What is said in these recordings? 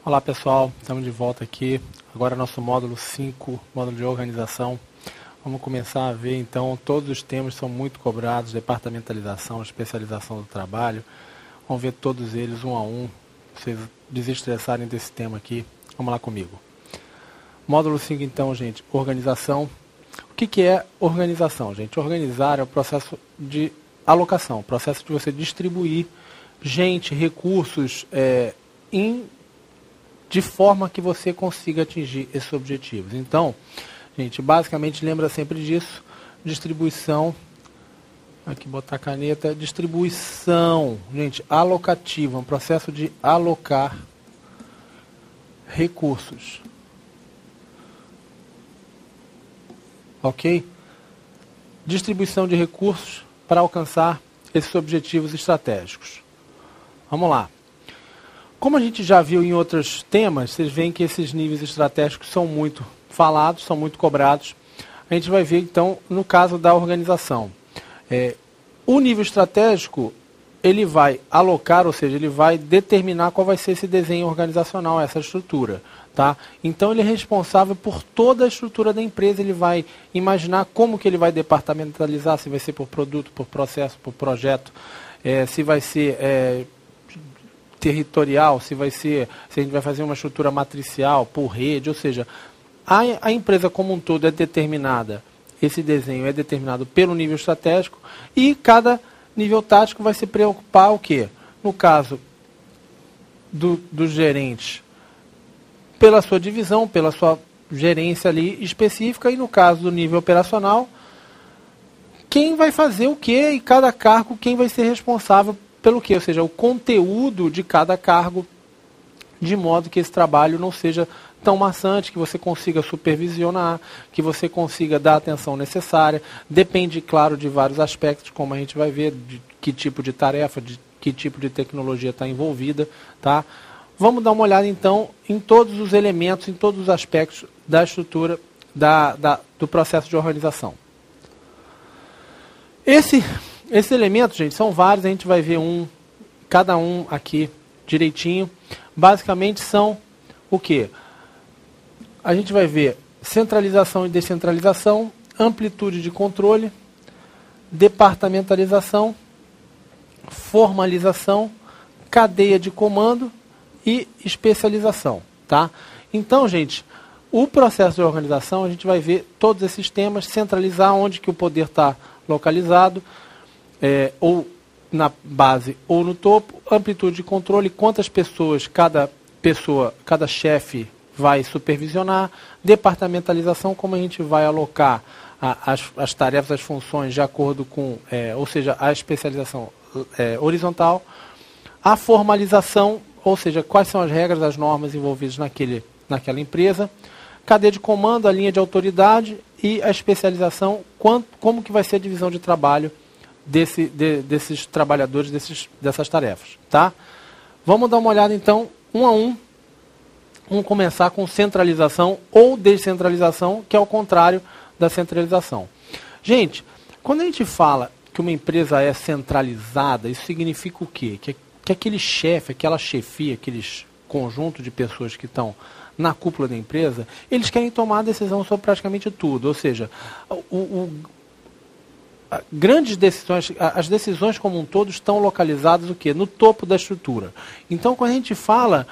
Olá pessoal, estamos de volta aqui. Agora nosso módulo 5, módulo de organização. Vamos começar a ver então, todos os temas são muito cobrados, departamentalização, especialização do trabalho. Vamos ver todos eles um a um, para vocês desestressarem desse tema aqui. Vamos lá comigo. Módulo 5 então, gente, organização. O que é organização, gente? Organizar é o processo de alocação, o processo de você distribuir gente, recursos, de forma que você consiga atingir esses objetivos. Então, gente, basicamente lembra sempre disso, distribuição, aqui botar a caneta, distribuição, gente, alocativa, um processo de alocar recursos. Ok? Distribuição de recursos para alcançar esses objetivos estratégicos. Vamos lá. Como a gente já viu em outros temas, vocês veem que esses níveis estratégicos são muito falados, são muito cobrados. A gente vai ver, então, no caso da organização. O nível estratégico, ele vai alocar, ou seja, ele vai determinar qual vai ser esse desenho organizacional, essa estrutura. Tá? Então, ele é responsável por toda a estrutura da empresa, ele vai imaginar como que ele vai departamentalizar, se vai ser por produto, por processo, por projeto, se vai ser territorial, se a gente vai fazer uma estrutura matricial, por rede, ou seja, a empresa como um todo é determinada, esse desenho é determinado pelo nível estratégico e cada nível tático vai se preocupar o quê? No caso do gerente, pela sua divisão, pela sua gerência ali específica e no caso do nível operacional, quem vai fazer o quê e cada cargo, quem vai ser responsável pelo quê? Ou seja, o conteúdo de cada cargo, de modo que esse trabalho não seja tão maçante, que você consiga supervisionar, que você consiga dar a atenção necessária. Depende, claro, de vários aspectos, como a gente vai ver, de que tipo de tarefa, de que tipo de tecnologia está envolvida. Tá? Vamos dar uma olhada, então, em todos os elementos, em todos os aspectos da estrutura do processo de organização. Esses elementos, gente, são vários, a gente vai ver cada um aqui direitinho. Basicamente são o quê? A gente vai ver centralização e descentralização, amplitude de controle, departamentalização, formalização, cadeia de comando e especialização. Tá? Então, gente, o processo de organização, a gente vai ver todos esses temas, centralizar onde que o poder está localizado, ou na base ou no topo, amplitude de controle, quantas pessoas cada chefe vai supervisionar, departamentalização, como a gente vai alocar as tarefas, as funções de acordo com, ou seja, a especialização horizontal, a formalização, ou seja, quais são as regras, as normas envolvidas naquela empresa, cadeia de comando, a linha de autoridade e a especialização, como que vai ser a divisão de trabalho desses trabalhadores, dessas tarefas. Tá? Vamos dar uma olhada então, um a um. Vamos começar com centralização ou descentralização, que é o contrário da centralização. Gente, quando a gente fala que uma empresa é centralizada, isso significa o quê? Que aquele chefe, aquela chefia, aqueles conjunto de pessoas que estão na cúpula da empresa, eles querem tomar a decisão sobre praticamente tudo. Ou seja, grandes decisões, as decisões como um todo estão localizadas o quê? No topo da estrutura. Então, quando a gente fala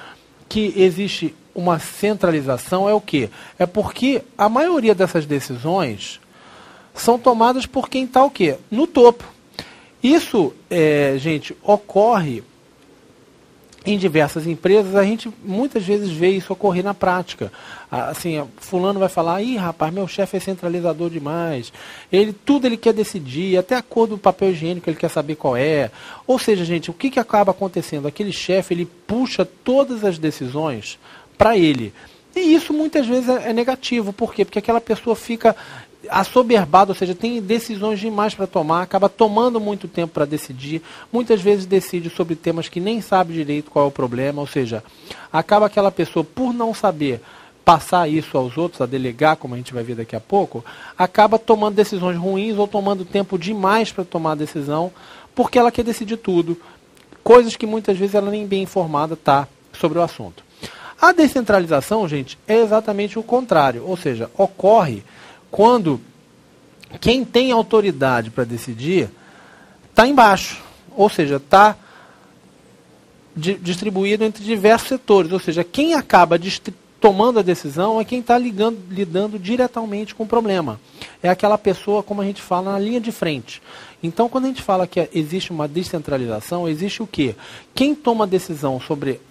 que existe uma centralização, é o quê? É porque a maioria dessas decisões são tomadas por quem está o quê? No topo. Isso, gente, ocorre em diversas empresas, a gente muitas vezes vê isso ocorrer na prática. Assim, fulano vai falar, ih, rapaz, meu chefe é centralizador demais, tudo ele quer decidir, até a cor do papel higiênico ele quer saber qual é. Ou seja, gente, o que acaba acontecendo? Aquele chefe, ele puxa todas as decisões para ele. E isso muitas vezes é negativo. Por quê? Porque aquela pessoa fica assoberbado, ou seja, tem decisões demais para tomar, acaba tomando muito tempo para decidir, muitas vezes decide sobre temas que nem sabe direito qual é o problema, ou seja, acaba aquela pessoa, por não saber passar isso aos outros, a delegar, como a gente vai ver daqui a pouco, acaba tomando decisões ruins ou tomando tempo demais para tomar a decisão, porque ela quer decidir tudo, coisas que muitas vezes ela nem bem informada está sobre o assunto. A descentralização, gente, é exatamente o contrário, ou seja, ocorre quando quem tem autoridade para decidir está embaixo, ou seja, está distribuído entre diversos setores, ou seja, quem acaba tomando a decisão é quem está lidando diretamente com o problema. É aquela pessoa, como a gente fala, na linha de frente. Então, quando a gente fala que existe uma descentralização, existe o quê? Quem toma a decisão sobre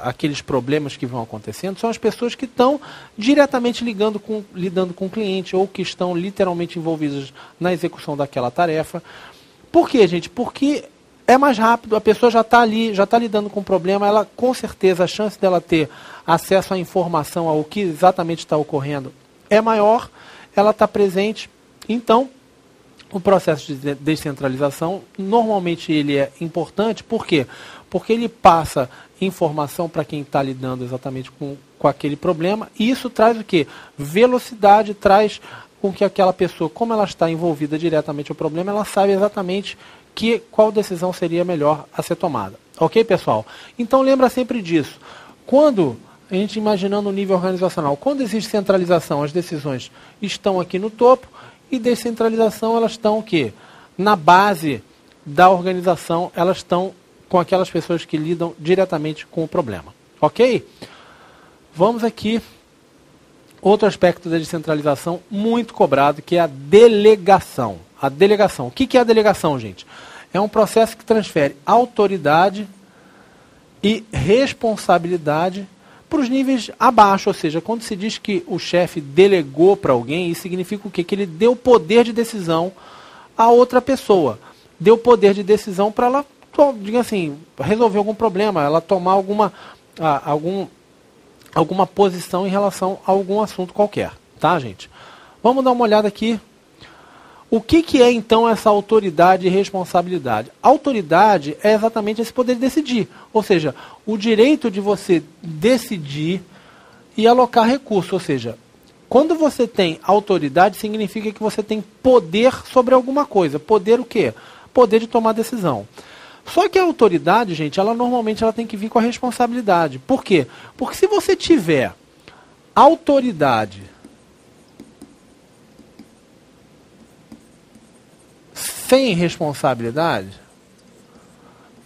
aqueles problemas que vão acontecendo são as pessoas que estão diretamente lidando com o cliente ou que estão literalmente envolvidas na execução daquela tarefa. Por quê, gente? Porque é mais rápido, a pessoa já está ali, já está lidando com o problema, ela, com certeza, a chance dela ter acesso à informação, ao que exatamente está ocorrendo, é maior, ela está presente. Então, o processo de descentralização, normalmente ele é importante, por quê? Porque ele passa informação para quem está lidando exatamente com aquele problema, e isso traz o quê? Velocidade, traz com que aquela pessoa, como ela está envolvida diretamente no problema, ela sabe exatamente qual decisão seria melhor a ser tomada. Ok, pessoal? Então lembra sempre disso. Quando a gente imaginando o nível organizacional, quando existe centralização, as decisões estão aqui no topo, e descentralização, elas estão o quê? Na base da organização, elas estão com aquelas pessoas que lidam diretamente com o problema. Ok? Vamos aqui. Outro aspecto da descentralização muito cobrado, que é a delegação. A delegação. O que é a delegação, gente? É um processo que transfere autoridade e responsabilidade para os níveis abaixo, ou seja, quando se diz que o chefe delegou para alguém, isso significa o quê? Que ele deu poder de decisão a outra pessoa. Deu poder de decisão para ela, diga assim, resolver algum problema, ela tomar alguma posição em relação a algum assunto qualquer. Tá, gente? Vamos dar uma olhada aqui. O que é, então, essa autoridade e responsabilidade? Autoridade é exatamente esse poder de decidir. Ou seja, o direito de você decidir e alocar recursos. Ou seja, quando você tem autoridade, significa que você tem poder sobre alguma coisa. Poder o quê? Poder de tomar decisão. Só que a autoridade, gente, normalmente ela tem que vir com a responsabilidade. Por quê? Porque se você tiver autoridade sem responsabilidade,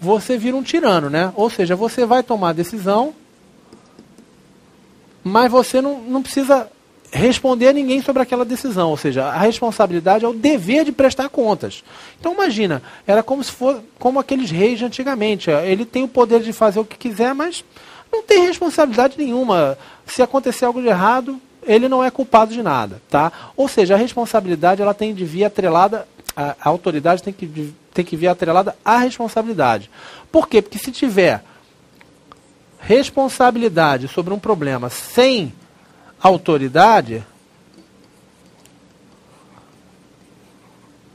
você vira um tirano, né? Ou seja, você vai tomar decisão, mas você não precisa responder a ninguém sobre aquela decisão. Ou seja, a responsabilidade é o dever de prestar contas. Então imagina, era como se fosse como aqueles reis de antigamente. Ele tem o poder de fazer o que quiser, mas não tem responsabilidade nenhuma. Se acontecer algo de errado, ele não é culpado de nada, tá? Ou seja, a responsabilidade ela tem de vir atrelada, a autoridade tem que vir atrelada à responsabilidade. Por quê? Porque se tiver responsabilidade sobre um problema sem autoridade,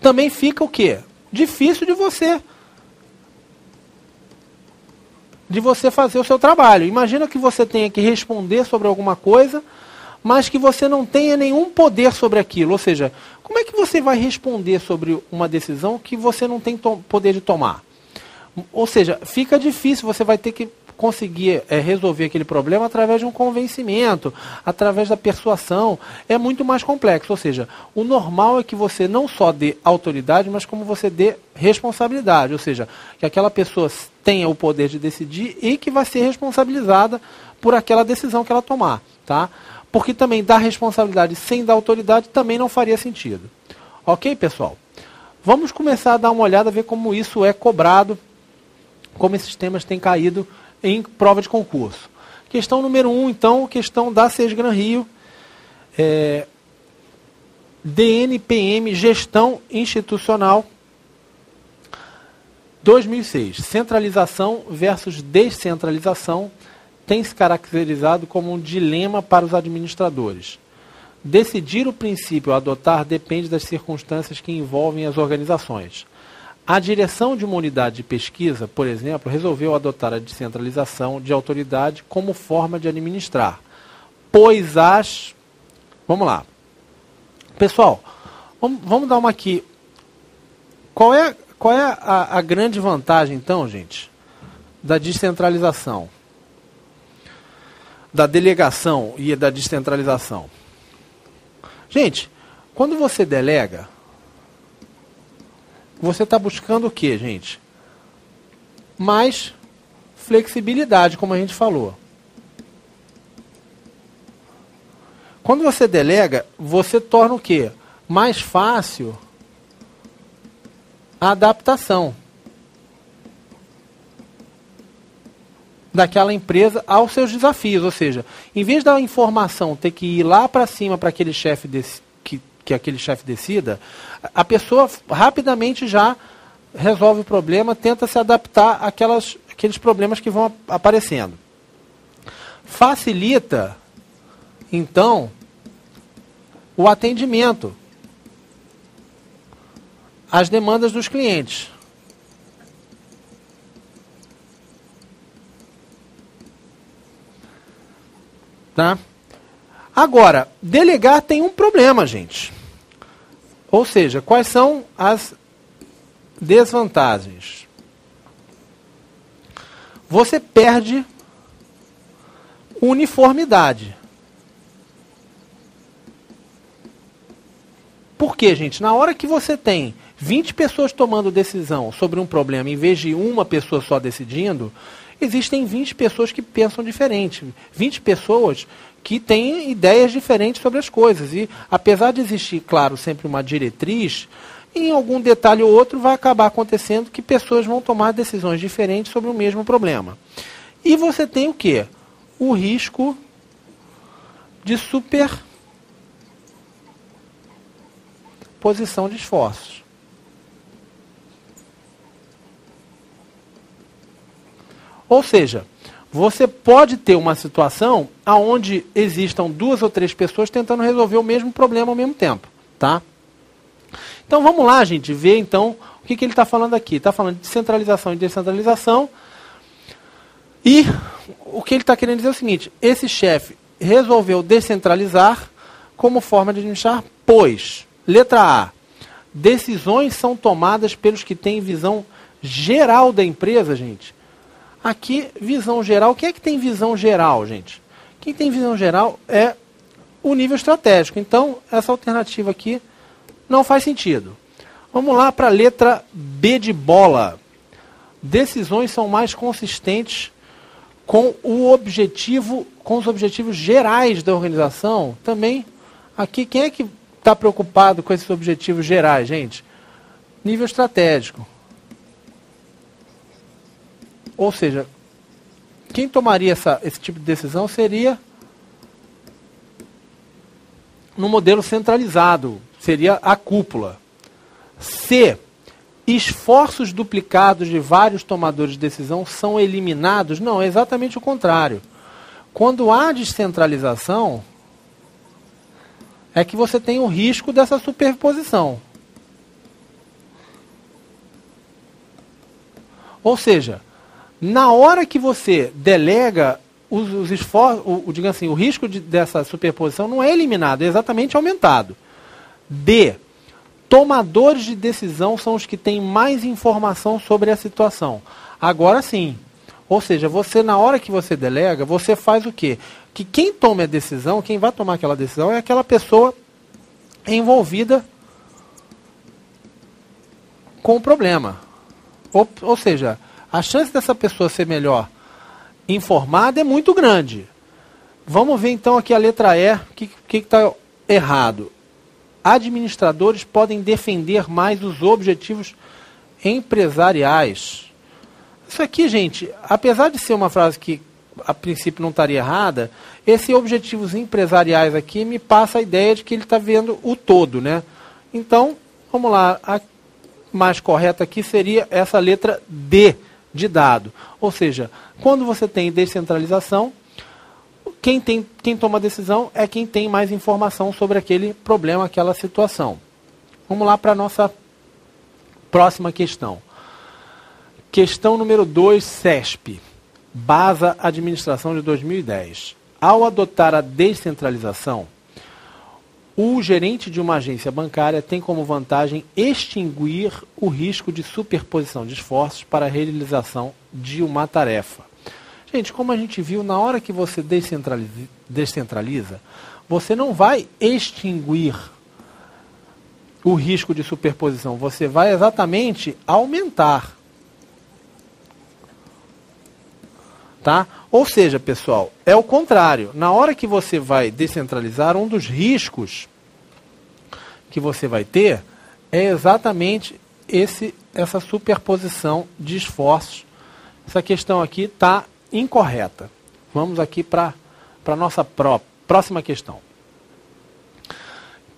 também fica o quê? Difícil de você fazer o seu trabalho. Imagina que você tenha que responder sobre alguma coisa, mas que você não tenha nenhum poder sobre aquilo. Ou seja, como é que você vai responder sobre uma decisão que você não tem poder de tomar? Ou seja, fica difícil, você vai ter que conseguir resolver aquele problema através de um convencimento, através da persuasão. É muito mais complexo. Ou seja, o normal é que você não só dê autoridade, mas como você dê responsabilidade. Ou seja, que aquela pessoa tenha o poder de decidir e que vai ser responsabilizada por aquela decisão que ela tomar, tá? Porque também dar responsabilidade sem dar autoridade também não faria sentido. Ok, pessoal? Vamos começar a dar uma olhada, ver como isso é cobrado, como esses temas têm caído em prova de concurso. Questão número 1, então, questão da Sesgran Rio. DNPM, Gestão Institucional, 2006. Centralização versus descentralização tem se caracterizado como um dilema para os administradores. Decidir o princípio a adotar depende das circunstâncias que envolvem as organizações. A direção de uma unidade de pesquisa, por exemplo, resolveu adotar a descentralização de autoridade como forma de administrar, pois Vamos lá. Pessoal, vamos dar uma aqui. Qual é a grande vantagem, então, gente, da descentralização? da delegação e da descentralização? Gente, quando você delega, você está buscando o quê, gente? Mais flexibilidade, como a gente falou. Quando você delega, você torna o quê? Mais fácil a adaptação daquela empresa aos seus desafios. Ou seja, em vez da informação ter que ir lá para cima para aquele chefe que aquele chefe decida, a pessoa rapidamente já resolve o problema, tenta se adaptar àqueles problemas que vão aparecendo. Facilita, então, o atendimento às demandas dos clientes. Tá? Agora, delegar tem um problema, gente. Ou seja, quais são as desvantagens? Você perde uniformidade. Por quê, gente? Na hora que você tem 20 pessoas tomando decisão sobre um problema, em vez de uma pessoa só decidindo, existem 20 pessoas que pensam diferente. 20 pessoas que têm ideias diferentes sobre as coisas. E, apesar de existir, claro, sempre uma diretriz, em algum detalhe ou outro vai acabar acontecendo que pessoas vão tomar decisões diferentes sobre o mesmo problema. E você tem o quê? O risco de superposição de esforços. Ou seja, você pode ter uma situação onde existam 2 ou 3 pessoas tentando resolver o mesmo problema ao mesmo tempo. Tá? Então vamos lá, gente, ver então o que ele está falando aqui. Está falando de centralização e descentralização. E o que ele está querendo dizer é o seguinte: esse chefe resolveu descentralizar como forma de administrar, pois, letra A, decisões são tomadas pelos que têm visão geral da empresa, gente. Aqui, visão geral. O que é que tem visão geral, gente? Quem tem visão geral é o nível estratégico. Então, essa alternativa aqui não faz sentido. Vamos lá para a letra B de bola. Decisões são mais consistentes com os objetivos gerais da organização. Também, aqui, quem é que está preocupado com esses objetivos gerais, gente? Nível estratégico. Ou seja, quem tomaria esse tipo de decisão seria no modelo centralizado, seria a cúpula. C. Esforços duplicados de vários tomadores de decisão são eliminados? Não, é exatamente o contrário. Quando há descentralização, é que você tem o risco dessa superposição. Ou seja, na hora que você delega os esforços, digamos assim, o risco dessa superposição não é eliminado, é exatamente aumentado. D. Tomadores de decisão são os que têm mais informação sobre a situação. Agora sim. Ou seja, você, na hora que você delega, você faz o quê? Que quem toma a decisão, quem vai tomar aquela decisão é aquela pessoa envolvida com o problema. Ou seja, a chance dessa pessoa ser melhor informada é muito grande. Vamos ver então aqui a letra E, o que está errado. Administradores podem defender mais os objetivos empresariais. Isso aqui, gente, apesar de ser uma frase que a princípio não estaria errada, esses objetivos empresariais aqui me passa a ideia de que ele está vendo o todo, né? Então, vamos lá, a mais correta aqui seria essa letra D de dado. Ou seja, quando você tem descentralização, quem toma a decisão é quem tem mais informação sobre aquele problema, aquela situação. Vamos lá para a nossa próxima questão. Questão número 2, CESP. Basa Administração de 2010. Ao adotar a descentralização, o gerente de uma agência bancária tem como vantagem extinguir o risco de superposição de esforços para a realização de uma tarefa. Gente, como a gente viu, na hora que você descentraliza, você não vai extinguir o risco de superposição, você vai exatamente aumentar. Tá? Ou seja, pessoal, é o contrário. Na hora que você vai descentralizar, um dos riscos que você vai ter é exatamente essa superposição de esforços. Essa questão aqui está incorreta. Vamos aqui para a nossa próxima questão.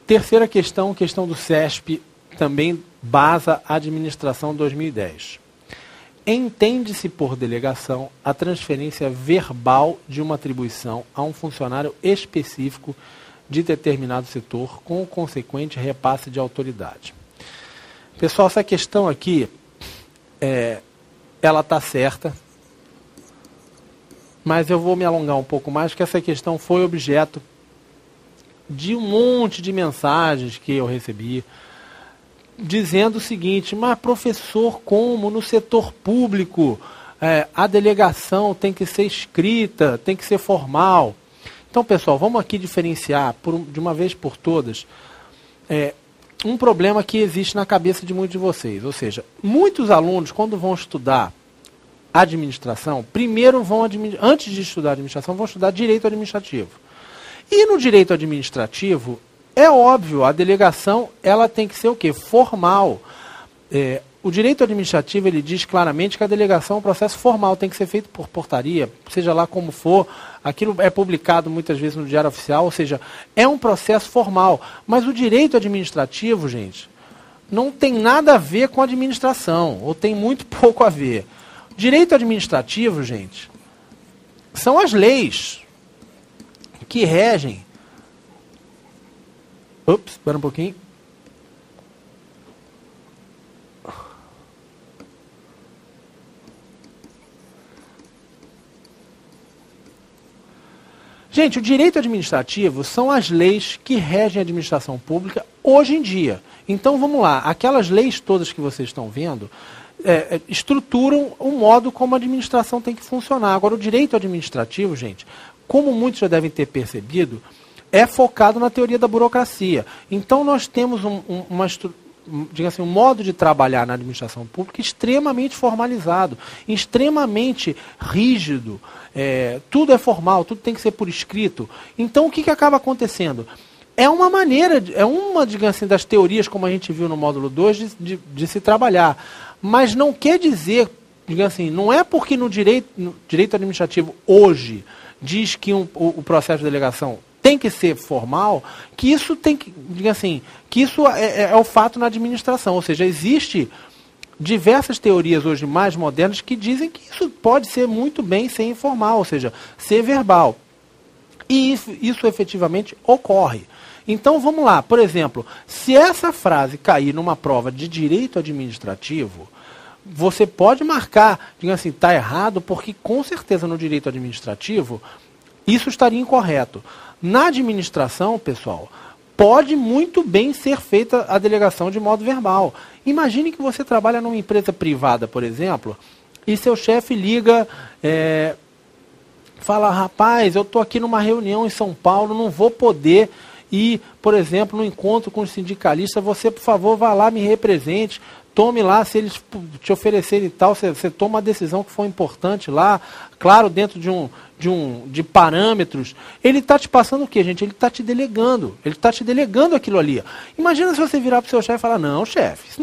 Terceira questão, questão do CESP, também basa administração 2010. Entende-se por delegação a transferência verbal de uma atribuição a um funcionário específico de determinado setor com o consequente repasse de autoridade. Pessoal, essa questão aqui, ela está certa, mas eu vou me alongar um pouco mais, porque essa questão foi objeto de um monte de mensagens que eu recebi, dizendo o seguinte: mas professor, como no setor público a delegação tem que ser escrita, tem que ser formal? Então, pessoal, vamos aqui diferenciar de uma vez por todas um problema que existe na cabeça de muitos de vocês. Ou seja, muitos alunos, quando vão estudar administração, primeiro antes de estudar administração, vão estudar direito administrativo. E no direito administrativo, é óbvio, a delegação ela tem que ser o quê? Formal. O direito administrativo ele diz claramente que a delegação é um processo formal, tem que ser feito por portaria, seja lá como for. Aquilo é publicado muitas vezes no Diário Oficial, ou seja, é um processo formal. Mas o direito administrativo, gente, não tem nada a ver com a administração, ou tem muito pouco a ver. Direito administrativo, gente, são as leis que regem. Espera um pouquinho. Gente, o direito administrativo são as leis que regem a administração pública hoje em dia. Então, vamos lá. Aquelas leis todas que vocês estão vendo estruturam o modo como a administração tem que funcionar. Agora, o direito administrativo, gente, como muitos já devem ter percebido, é focado na teoria da burocracia. Então, nós temos um modo de trabalhar na administração pública extremamente formalizado, extremamente rígido. Tudo é formal, tudo tem que ser por escrito. Então, o que acaba acontecendo? É uma maneira, digamos assim, das teorias, como a gente viu no módulo 2, de se trabalhar. Mas não quer dizer, digamos assim, não é porque no direito administrativo hoje diz que o processo de delegação tem que ser formal, que isso tem que, digamos assim, que isso é o fato na administração. Ou seja, existe diversas teorias hoje mais modernas que dizem que isso pode ser muito bem ser informal, ou seja, ser verbal. E isso efetivamente ocorre. Então vamos lá, por exemplo, se essa frase cair numa prova de direito administrativo, você pode marcar, digamos assim, está errado, porque com certeza no direito administrativo isso estaria incorreto. Na administração, pessoal, pode muito bem ser feita a delegação de modo verbal. Imagine que você trabalha numa empresa privada, por exemplo, e seu chefe liga, fala: rapaz, eu estou aqui numa reunião em São Paulo, não vou poder ir, por exemplo, no encontro com os sindicalistas, você, por favor, vá lá, me represente, tome lá, se eles te oferecerem tal, você toma a decisão que for importante lá, claro, dentro de parâmetros. Ele está te passando o quê, gente? Ele está te delegando. Ele está te delegando aquilo ali. Imagina se você virar para o seu chefe e falar: não, chefe, isso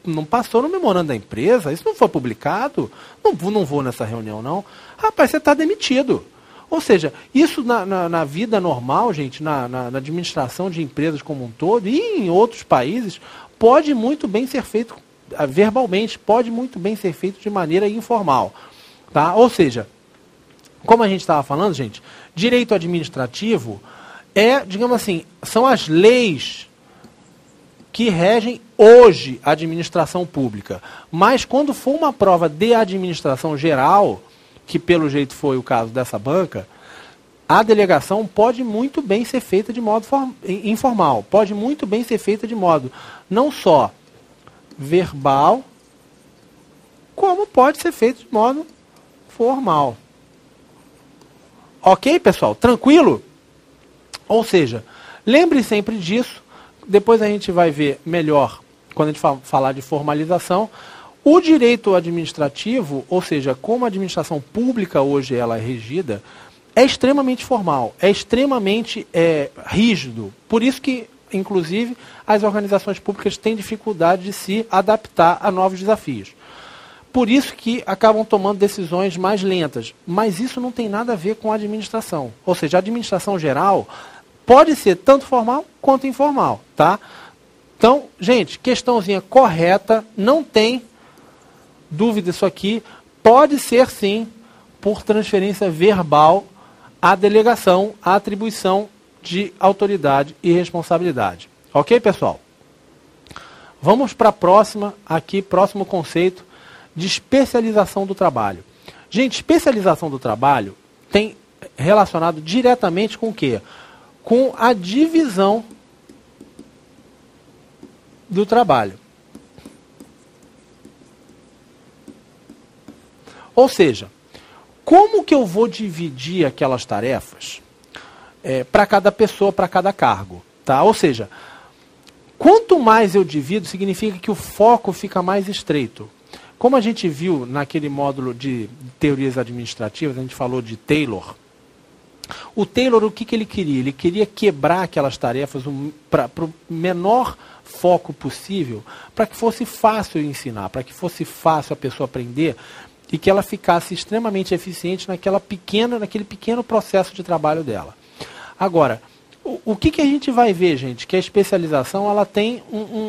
não passou no memorando da empresa, isso não foi publicado, não vou nessa reunião, não. Rapaz, você está demitido. Ou seja, isso na vida normal, gente, na administração de empresas como um todo e em outros países, pode muito bem ser feito verbalmente, pode muito bem ser feito de maneira informal. Tá? Ou seja, como a gente estava falando, gente, direito administrativo digamos assim, são as leis que regem hoje a administração pública. Mas quando for uma prova de administração geral, que pelo jeito foi o caso dessa banca, a delegação pode muito bem ser feita de modo informal, pode muito bem ser feita de modo não só verbal, como pode ser feita de modo formal. Ok, pessoal? Tranquilo? Ou seja, lembre sempre disso. Depois a gente vai ver melhor, quando a gente falar de formalização. O direito administrativo, ou seja, como a administração pública hoje ela é regida, é extremamente formal, é extremamente rígido. Por isso que, inclusive, as organizações públicas têm dificuldade de se adaptar a novos desafios. Por isso que acabam tomando decisões mais lentas. Mas isso não tem nada a ver com a administração. Ou seja, a administração geral pode ser tanto formal quanto informal, tá? Então, gente, questãozinha correta, não tem dúvida isso aqui. Pode ser, sim, por transferência verbal, a delegação, a atribuição de autoridade e responsabilidade. Ok, pessoal? Vamos para a próxima, aqui, próximo conceito de especialização do trabalho. Gente, especialização do trabalho tem relacionado diretamente com o quê? Com a divisão do trabalho. Ou seja, como que eu vou dividir aquelas tarefas para cada pessoa, para cada cargo? Tá? Ou seja, quanto mais eu divido, significa que o foco fica mais estreito. Como a gente viu naquele módulo de teorias administrativas, a gente falou de Taylor. O Taylor, o que ele queria? Ele queria quebrar aquelas tarefas para o menor foco possível, para que fosse fácil ensinar, para que fosse fácil a pessoa aprender e que ela ficasse extremamente eficiente naquele pequeno processo de trabalho dela. Agora, o que a gente vai ver, gente? Que a especialização ela tem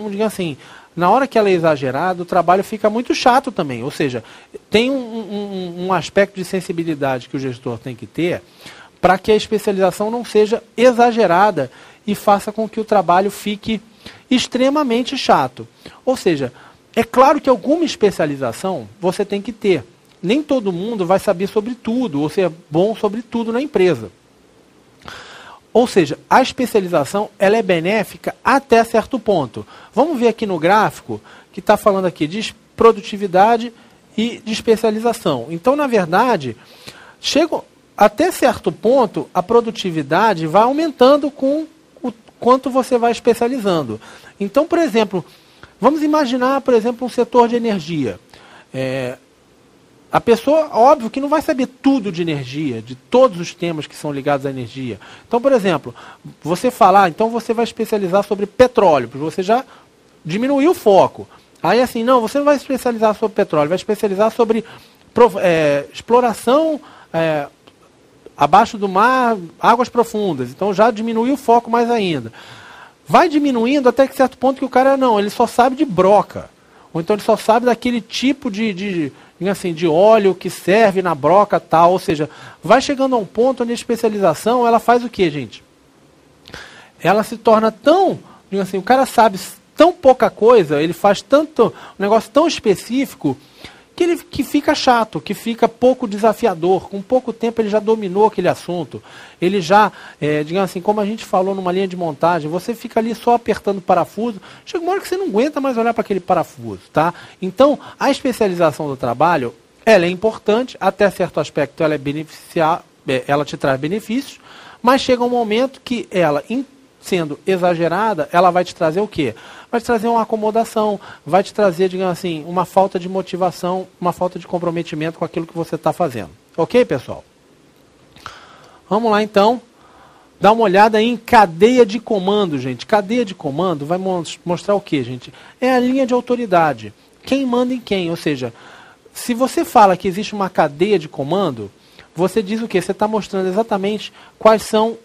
digamos assim, na hora que ela é exagerada, o trabalho fica muito chato também. Ou seja, tem um aspecto de sensibilidade que o gestor tem que ter para que a especialização não seja exagerada e faça com que o trabalho fique extremamente chato. Ou seja, é claro que alguma especialização você tem que ter. Nem todo mundo vai saber sobre tudo, ou ser bom sobre tudo na empresa. Ou seja, a especialização ela é benéfica até certo ponto. Vamos ver aqui no gráfico que está falando aqui de produtividade e de especialização. Então, na verdade, até certo ponto, a produtividade vai aumentando com o quanto você vai especializando. Então, por exemplo, vamos imaginar, por exemplo, um setor de energia. A pessoa, óbvio, que não vai saber tudo de energia, de todos os temas que são ligados à energia. Então, por exemplo, você falar, então você vai especializar sobre petróleo, porque você já diminuiu o foco. Aí assim, não, você não vai especializar sobre petróleo, vai especializar sobre exploração abaixo do mar, águas profundas. Então já diminuiu o foco mais ainda. Vai diminuindo até que certo ponto que o cara, não, ele só sabe de broca. Ou então ele só sabe daquele tipo de óleo que serve na broca tal. Ou seja, vai chegando a um ponto onde a especialização, ela faz o quê, gente? Ela se torna tão, o cara sabe tão pouca coisa, ele faz um negócio tão específico, que fica chato, que fica pouco desafiador. Com pouco tempo ele já dominou aquele assunto. Ele já, como a gente falou numa linha de montagem, você fica ali só apertando parafuso, chega uma hora que você não aguenta mais olhar para aquele parafuso. Tá? Então, a especialização do trabalho, ela é importante, até certo aspecto ela te traz benefícios, mas chega um momento que ela, sendo exagerada, ela vai te trazer o quê? Vai te trazer uma acomodação, vai te trazer, uma falta de motivação, uma falta de comprometimento com aquilo que você está fazendo. Ok, pessoal? Vamos lá, então, dar uma olhada em cadeia de comando, gente. Cadeia de comando vai mostrar o quê, gente? É a linha de autoridade. Quem manda em quem? Ou seja, se você fala que existe uma cadeia de comando, você diz o quê? Você está mostrando exatamente quais são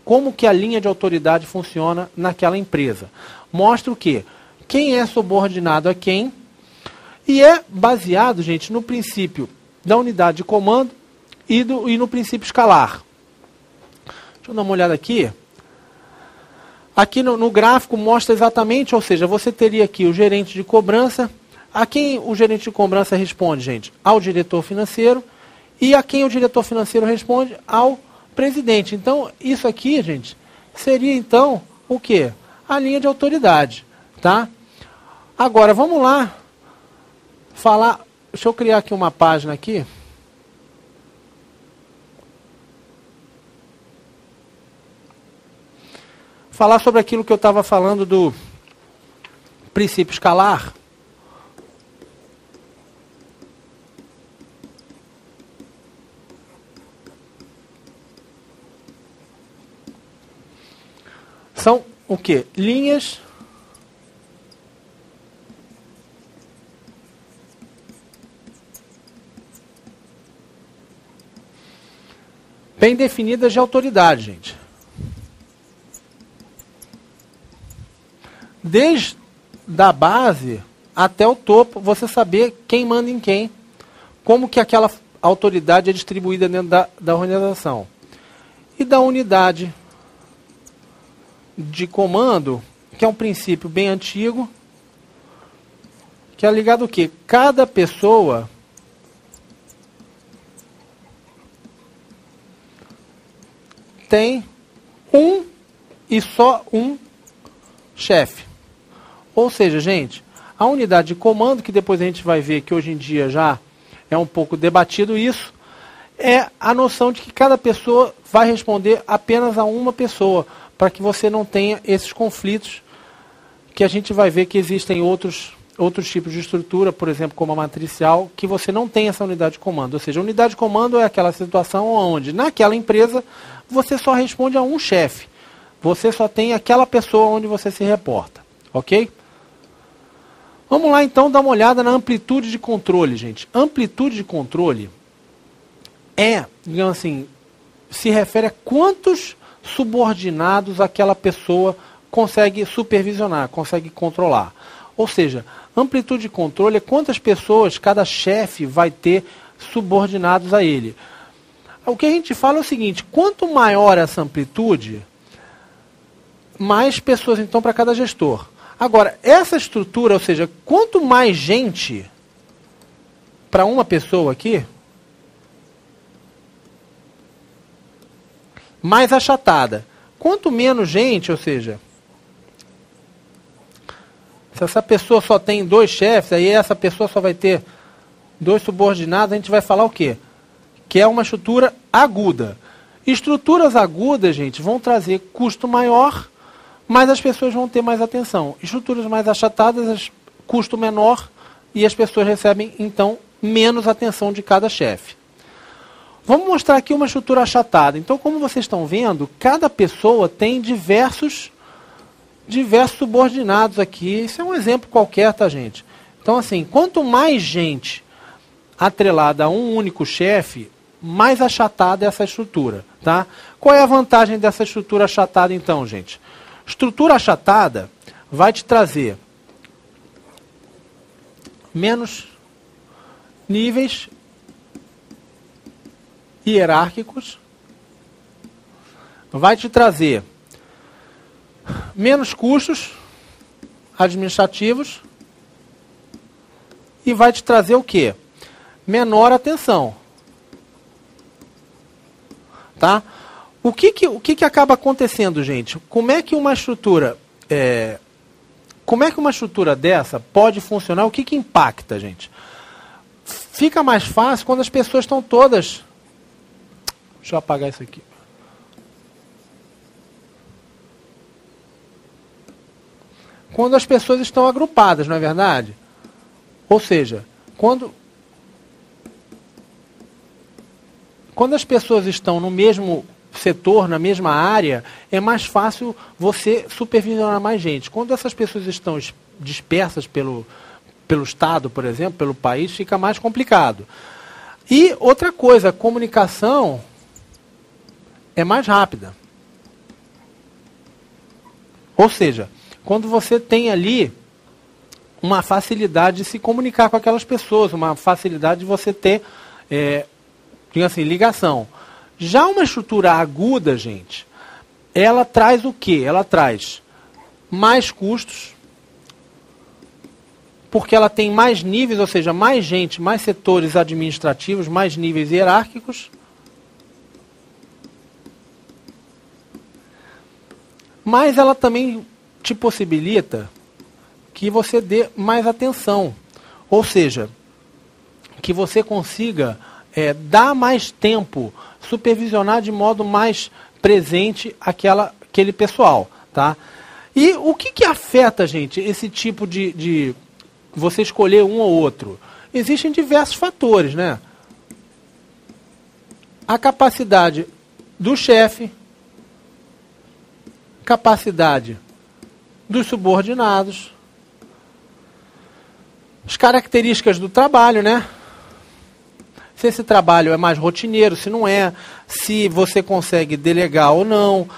como que a linha de autoridade funciona naquela empresa. Mostra o quê? Quem é subordinado a quem, e é baseado, gente, no princípio da unidade de comando e no princípio escalar. Deixa eu dar uma olhada aqui. Aqui no gráfico mostra exatamente, ou seja, você teria aqui o gerente de cobrança. A quem o gerente de cobrança responde, gente? Ao diretor financeiro. E a quem o diretor financeiro responde? Ao presidente. Então, isso aqui, gente, seria, então, o quê? A linha de autoridade, tá? Agora, vamos lá falar... Deixa eu criar aqui uma página aqui. falar sobre aquilo que eu estava falando do princípio escalar. São o quê? Linhas bem definidas de autoridade, gente. Desde a base até o topo, você saber quem manda em quem, como que aquela autoridade é distribuída dentro da organização. E da unidade de comando, que é um princípio bem antigo, que é ligado ao quê? Cada pessoa tem um e só um chefe. Ou seja, gente, a unidade de comando, que depois a gente vai ver que hoje em dia já é um pouco debatido isso, é a noção de que cada pessoa vai responder apenas a uma pessoa, para que você não tenha esses conflitos que a gente vai ver que existem outros tipos de estrutura, por exemplo, como a matricial, que você não tem essa unidade de comando. Ou seja, a unidade de comando é aquela situação onde, naquela empresa, você só responde a um chefe. Você só tem aquela pessoa onde você se reporta. Ok? Vamos lá, então, dar uma olhada na amplitude de controle, gente. Amplitude de controle é, digamos assim, se refere a quantos subordinados aquela pessoa consegue supervisionar, consegue controlar. Ou seja, amplitude de controle é quantas pessoas cada chefe vai ter subordinados a ele. O que a gente fala é o seguinte: quanto maior essa amplitude, mais pessoas então para cada gestor. Agora, essa estrutura, ou seja, quanto mais gente para uma pessoa aqui, mais achatada. Quanto menos gente, ou seja, se essa pessoa só tem 2 chefes, aí essa pessoa só vai ter 2 subordinados, a gente vai falar o quê? Que é uma estrutura aguda. Estruturas agudas, gente, vão trazer custo maior, mas as pessoas vão ter mais atenção. Estruturas mais achatadas, custo menor, e as pessoas recebem, então, menos atenção de cada chefe. Vamos mostrar aqui uma estrutura achatada. Então, como vocês estão vendo, cada pessoa tem diversos subordinados aqui. Isso é um exemplo qualquer, tá, gente? Então, assim, quanto mais gente atrelada a um único chefe, mais achatada é essa estrutura, tá? Qual é a vantagem dessa estrutura achatada, então, gente? Estrutura achatada vai te trazer menos níveis hierárquicos, vai te trazer menos custos administrativos e vai te trazer o quê? Menor atenção. Tá? O que acaba acontecendo, gente? Como é que uma estrutura dessa pode funcionar? O que impacta, gente? Fica mais fácil quando as pessoas estão todas... Deixa eu apagar isso aqui. Quando as pessoas estão agrupadas, não é verdade? Ou seja, quando as pessoas estão no mesmo setor, na mesma área, é mais fácil você supervisionar mais gente. Quando essas pessoas estão dispersas pelo estado, por exemplo, pelo país, fica mais complicado. E outra coisa, a comunicação é mais rápida. Ou seja, quando você tem ali uma facilidade de se comunicar com aquelas pessoas, uma facilidade de você ter, digamos assim, ligação. Já uma estrutura aguda, gente, ela traz o quê? Ela traz mais custos, porque ela tem mais níveis, ou seja, mais gente, mais setores administrativos, mais níveis hierárquicos. Mas ela também te possibilita que você dê mais atenção. Ou seja, que você consiga dar mais tempo, supervisionar de modo mais presente aquele pessoal. Tá? E o que afeta, gente, esse tipo de você escolher um ou outro? Existem diversos fatores, né? A capacidade do chefe, capacidade dos subordinados, as características do trabalho, né? Se esse trabalho é mais rotineiro, se não é, se você consegue delegar ou não,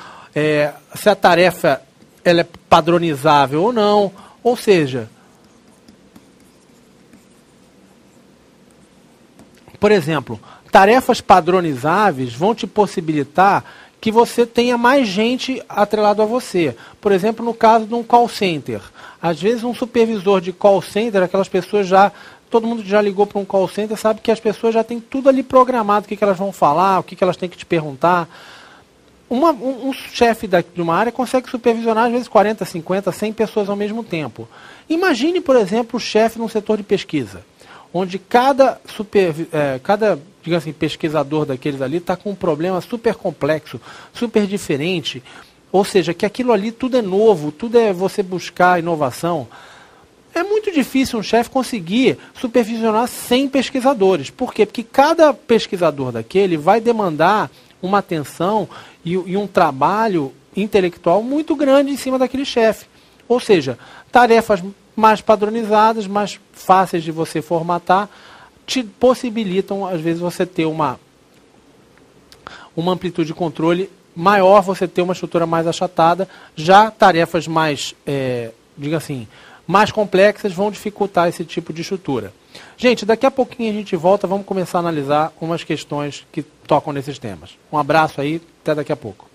se a tarefa ela é padronizável ou não, ou seja, por exemplo, tarefas padronizáveis vão te possibilitar que você tenha mais gente atrelado a você. Por exemplo, no caso de um call center. Às vezes um supervisor de call center, aquelas pessoas todo mundo já ligou para um call center, sabe que as pessoas já têm tudo ali programado, o que elas vão falar, o que elas têm que te perguntar. Um chefe de uma área consegue supervisionar, às vezes, 40, 50, 100 pessoas ao mesmo tempo. Imagine, por exemplo, o chefe num setor de pesquisa, onde cada digamos assim, pesquisador daqueles ali está com um problema super complexo, super diferente, ou seja, que aquilo ali tudo é novo, tudo é você buscar inovação. É muito difícil um chefe conseguir supervisionar 100 pesquisadores. Por quê? Porque cada pesquisador daquele vai demandar uma atenção e um trabalho intelectual muito grande em cima daquele chefe. Ou seja, tarefas mais padronizadas, mais fáceis de você formatar, te possibilitam, às vezes, você ter uma amplitude de controle maior, você ter uma estrutura mais achatada. Já tarefas mais, diga assim, mais complexas vão dificultar esse tipo de estrutura. Gente, daqui a pouquinho a gente volta, vamos começar a analisar umas questões que tocam nesses temas. Um abraço aí, até daqui a pouco.